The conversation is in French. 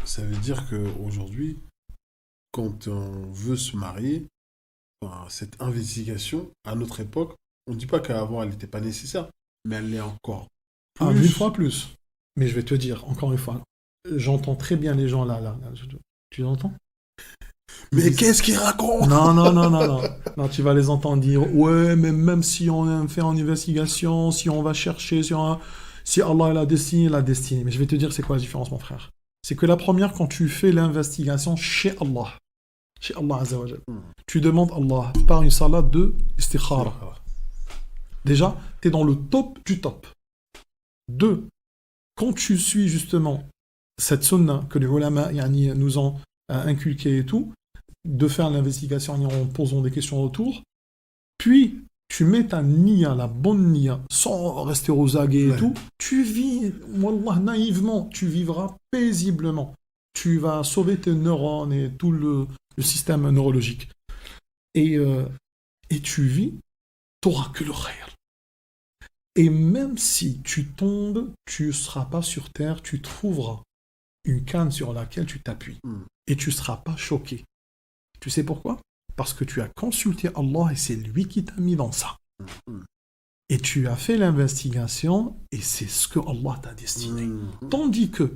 Ça veut dire qu'aujourd'hui, quand on veut se marier, enfin, cette investigation, à notre époque, on ne dit pas qu'avant elle n'était pas nécessaire, mais elle l'est encore Ah, mille plus. fois plus. Mais je vais te dire, encore une fois, j'entends très bien les gens là. Tu entends? Ils Mais disent, qu'est-ce qu'il raconte? non, non, non, non, non. Non, tu vas les entendre dire, ouais, mais même si on fait une investigation, si on va chercher, si Allah l'a destiné. Mais je vais te dire, c'est quoi la différence, mon frère? C'est que la première, quand tu fais l'investigation chez Allah Azza wa Jal, Hmm, tu demandes à Allah par une salade de istikhara. istikhara. Déjà, tu es dans le top du top. Deux, quand tu suis justement cette sunna que les ulama yani, nous ont inculqué et tout, de faire l'investigation en posant des questions autour, puis tu mets ta niya, la bonne niya, sans rester aux aguets et Ouais. tout, tu vis, wallah, naïvement, tu vivras paisiblement. Tu vas sauver tes neurones et tout le système neurologique. Et, euh, et tu vis, t'auras que le khayr. Et même si tu tombes, tu ne seras pas sur terre, tu trouveras une canne sur laquelle tu t'appuies. Hmm, Et tu ne seras pas choqué. Tu sais pourquoi? Parce que tu as consulté Allah et c'est lui qui t'a mis dans ça. hmm, Et tu as fait l'investigation et c'est ce que Allah t'a destiné. hmm, hmm. Tandis que